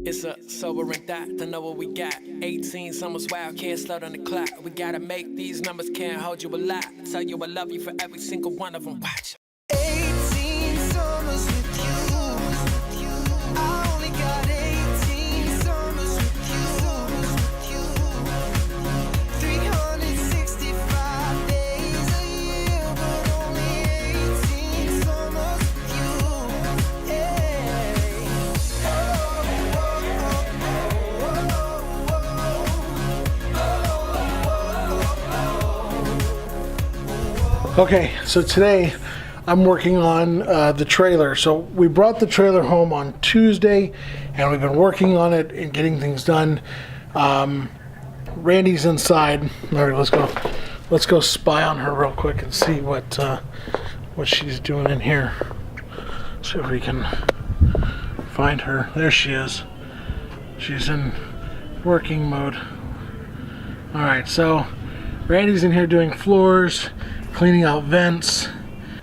It's a sobering thought to know what we got. 18 summers wild, can't slow down the clock. We gotta make these numbers, can't hold you a lot. Tell you I love you for every single one of them. Watch. 18 summers with you. I only got 18 summers with you. 365 days a year, but only 18 summers with you. Okay, so today I'm working on the trailer. So we brought the trailer home on Tuesday, and we've been working on it and getting things done. Randy's inside. All right, let's go spy on her real quick and see what she's doing in here. See if we can find her. There she is. She's in working mode. All right, so Randy's in here doing floors, cleaning out vents.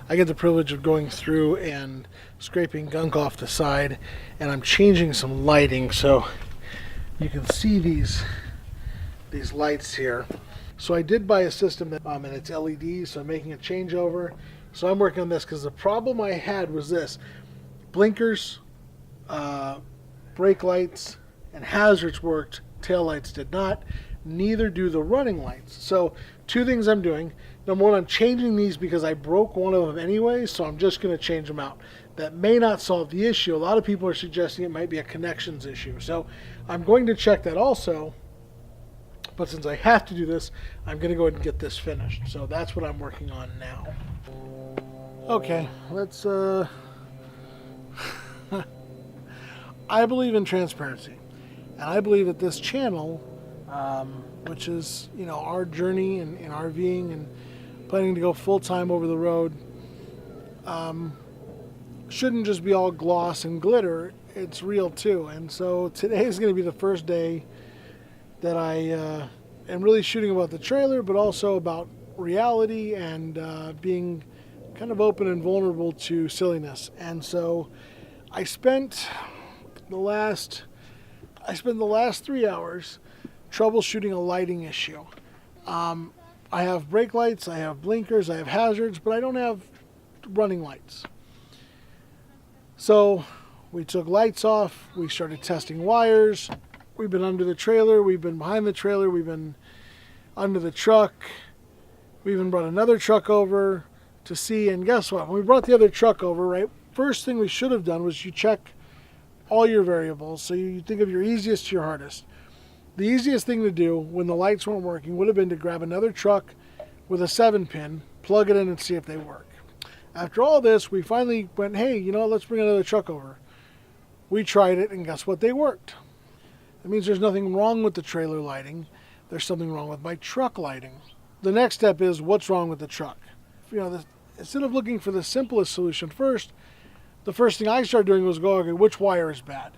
I get the privilege of going through and scraping gunk off the side, and I'm changing some lighting so you can see these lights here. So I did buy a system that, and it's LEDs, so I'm making a changeover. So I'm working on this because the problem I had was this: blinkers, brake lights, and hazards worked, tail lights did not. Neither do the running lights. So two things I'm doing. Number one, I'm changing these because I broke one of them anyway, so I'm just going to change them out. That may not solve the issue. A lot of people are suggesting it might be a connections issue. So I'm going to check that also. But since I have to do this, I'm going to go ahead and get this finished. So that's what I'm working on now. Okay, let's... I believe in transparency. And I believe that this channel, which is, you know, our journey in RVing and planning to go full-time over the road, shouldn't just be all gloss and glitter. It's real too. And so today is going to be the first day that I am really shooting about the trailer, but also about reality and being kind of open and vulnerable to silliness. And so I spent the last 3 hours troubleshooting a lighting issue. I have brake lights, I have blinkers, I have hazards, but I don't have running lights. So we took lights off, we started testing wires. We've been under the trailer, we've been behind the trailer, we've been under the truck. We even brought another truck over to see, and guess what? When we brought the other truck over, right, first thing we should have done was you check all your variables. So you think of your easiest to your hardest. The easiest thing to do when the lights weren't working would have been to grab another truck with a 7-pin, plug it in and see if they work. After all this, we finally went, hey, you know what, let's bring another truck over. We tried it, and guess what? They worked. That means there's nothing wrong with the trailer lighting. There's something wrong with my truck lighting. The next step is, what's wrong with the truck? You know, instead of looking for the simplest solution first, the first thing I started doing was go, okay, which wire is bad?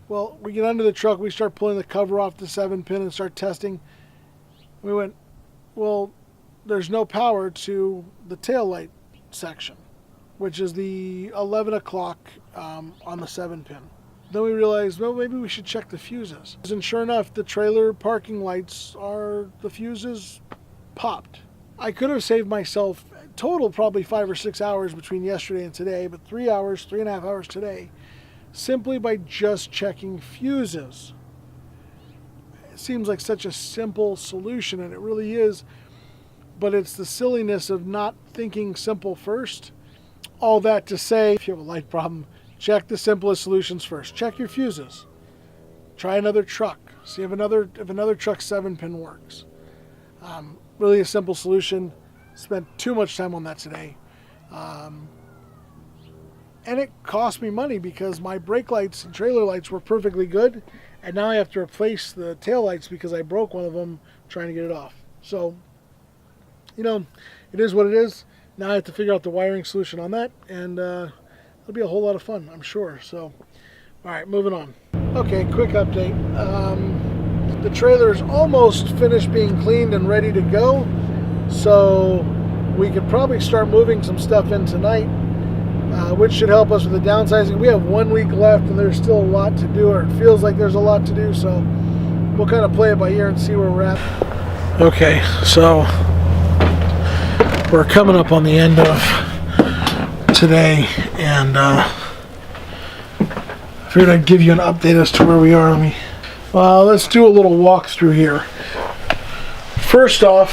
Well, we get under the truck, we start pulling the cover off the 7-pin and start testing. We went, well, there's no power to the tail light section, which is the 11 o'clock on the 7-pin. Then we realized, well, maybe we should check the fuses. And sure enough, the trailer parking lights the fuses popped. I could have saved myself total probably 5 or 6 hours between yesterday and today, but 3.5 hours today, simply by just checking fuses. It seems like such a simple solution, and it really is, but it's the silliness of not thinking simple first. All that to say, if you have a light problem, check the simplest solutions first. Check your fuses. Try another truck. See if another truck's 7-pin works. Really a simple solution. Spent too much time on that today. And it cost me money because my brake lights and trailer lights were perfectly good, and now I have to replace the tail lights because I broke one of them trying to get it off. So, you know, it is what it is. Now I have to figure out the wiring solution on that, and it'll be a whole lot of fun, I'm sure. So, all right, moving on. Okay, quick update. the trailer is almost finished being cleaned and ready to go. So we could probably start moving some stuff in tonight, which should help us with the downsizing. We have 1 week left and there's still a lot to do, or it feels like there's a lot to do. So we'll kind of play it by ear and see where we're at. Okay, so we're coming up on the end of today, and figured I'd give you an update as to where we are. Let's do a little walkthrough here. First off,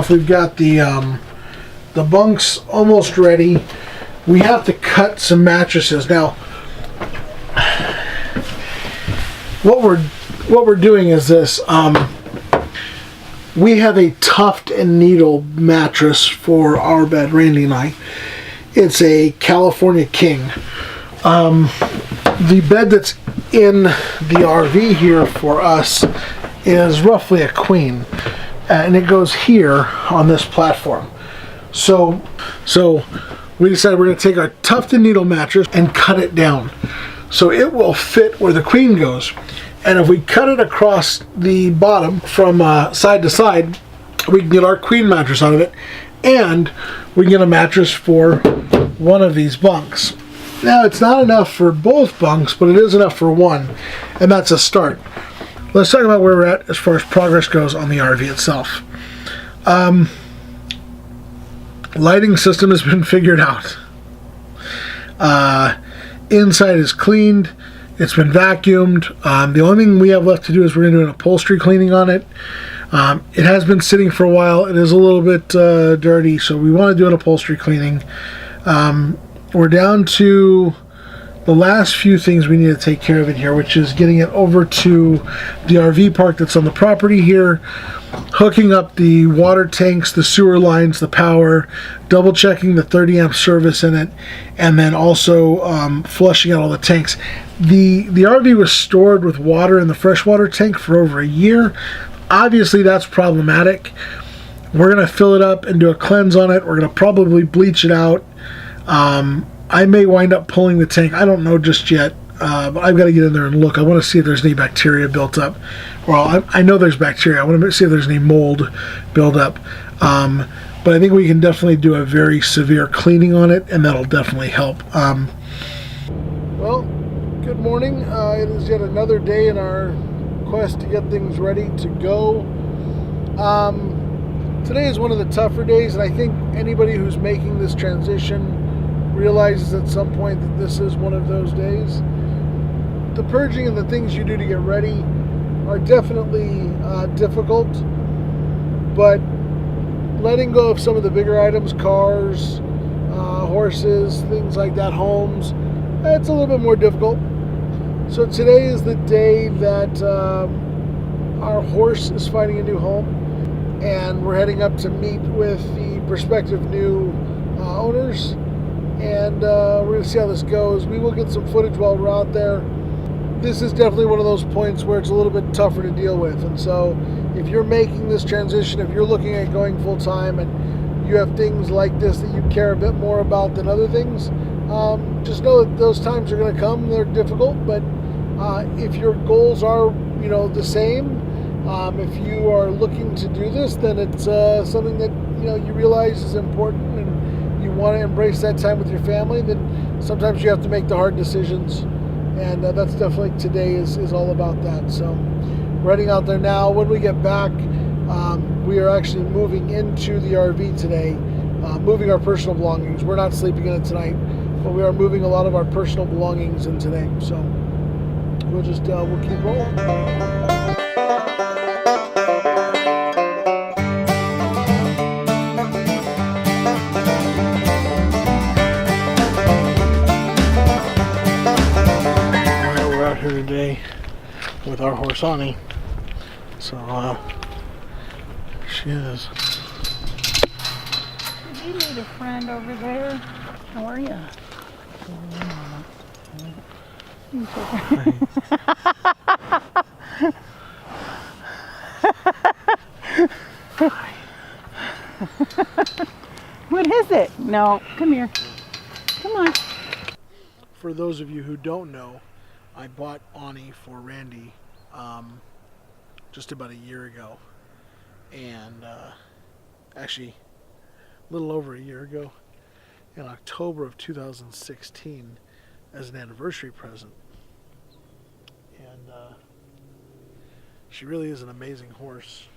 we've got the bunks almost ready. We have to cut some mattresses now. What we're doing is this. We have a tuft and needle mattress for our bed, Randy and I. It's a California King. The bed that's in the RV here for us is roughly a queen, and it goes here on this platform. So we decided we're going to take our tuft and needle mattress and cut it down so it will fit where the queen goes. And if we cut it across the bottom from side to side, we can get our queen mattress out of it, and we can get a mattress for one of these bunks. Now, it's not enough for both bunks, but it is enough for one, and that's a start. Let's talk about where we're at as far as progress goes on the RV itself. Lighting system has been figured out. Inside is cleaned. It's been vacuumed. The only thing we have left to do is we're going to do an upholstery cleaning on it. It has been sitting for a while. It is a little bit dirty, so we want to do an upholstery cleaning. We're down to the last few things we need to take care of in here, which is getting it over to the RV park that's on the property here, hooking up the water tanks, the sewer lines, the power, double checking the 30 amp service in it, and then also flushing out all the tanks. The RV was stored with water in the freshwater tank for over a year. Obviously that's problematic. We're going to fill it up and do a cleanse on it. We're going to probably bleach it out. I may wind up pulling the tank. I don't know just yet, but I've got to get in there and look. I want to see if there's any bacteria built up. Well, I know there's bacteria. I want to see if there's any mold build up. But I think we can definitely do a very severe cleaning on it, and that'll definitely help. Well, good morning. It is yet another day in our quest to get things ready to go. Today is one of the tougher days, and I think anybody who's making this transition realizes at some point that this is one of those days. The purging and the things you do to get ready are definitely difficult, but letting go of some of the bigger items, cars, horses, things like that, homes, it's a little bit more difficult. So today is the day that our horse is finding a new home, and we're heading up to meet with the prospective new owners, and we're going to see how this goes. We will get some footage while we're out there. This is definitely one of those points where it's a little bit tougher to deal with, and so if you're making this transition, if you're looking at going full-time and you have things like this that you care a bit more about than other things, just know that those times are going to come. They're difficult, but if your goals are the same, if you are looking to do this, then it's something that you realize is important and you want to embrace that time with your family, then sometimes you have to make the hard decisions, and that's definitely today is all about that. So we're heading out there now. When we get back, we are actually moving into the RV today, moving our personal belongings. We're not sleeping in it tonight, but we are moving a lot of our personal belongings in today. So we'll just we'll keep rolling. Here today with our horse Ani, so she is. You need a friend over there. How are you? What is it? No, come here. Come on. For those of you who don't know, I bought Ani for Randy just about a year ago. And actually, a little over a year ago, in October of 2016, as an anniversary present. And she really is an amazing horse.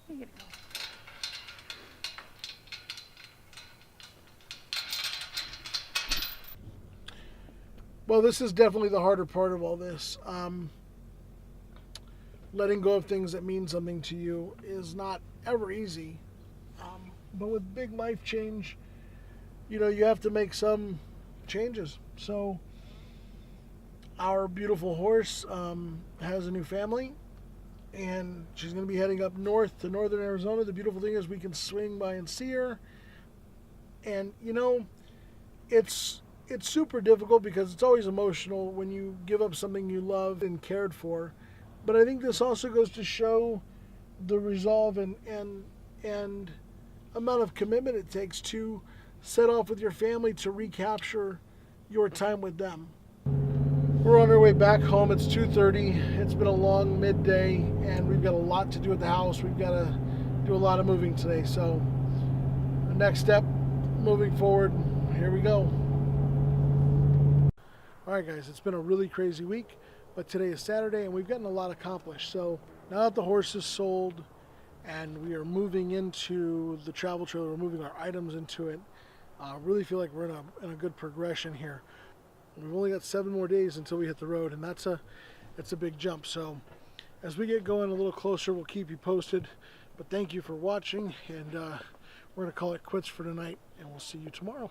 You gotta go. Well, this is definitely the harder part of all this. Letting go of things that mean something to you is not ever easy. But with big life change, you know, you have to make some changes. So our beautiful horse has a new family, and she's going to be heading up north to northern Arizona. The beautiful thing is we can swing by and see her. And, you know, it's super difficult because it's always emotional when you give up something you loved and cared for. But I think this also goes to show the resolve and amount of commitment it takes to set off with your family to recapture your time with them. We're on our way back home. It's 2:30. It's been a long midday, and we've got a lot to do at the house. We've got to do a lot of moving today. So the next step, moving forward, here we go. All right, guys, it's been a really crazy week, but today is Saturday, and we've gotten a lot accomplished. So now that the horse is sold and we are moving into the travel trailer, we're moving our items into it, I really feel like we're in a good progression here. We've only got 7 more days until we hit the road, and it's a big jump. So as we get going a little closer, we'll keep you posted. But thank you for watching, and we're going to call it quits for tonight, and we'll see you tomorrow.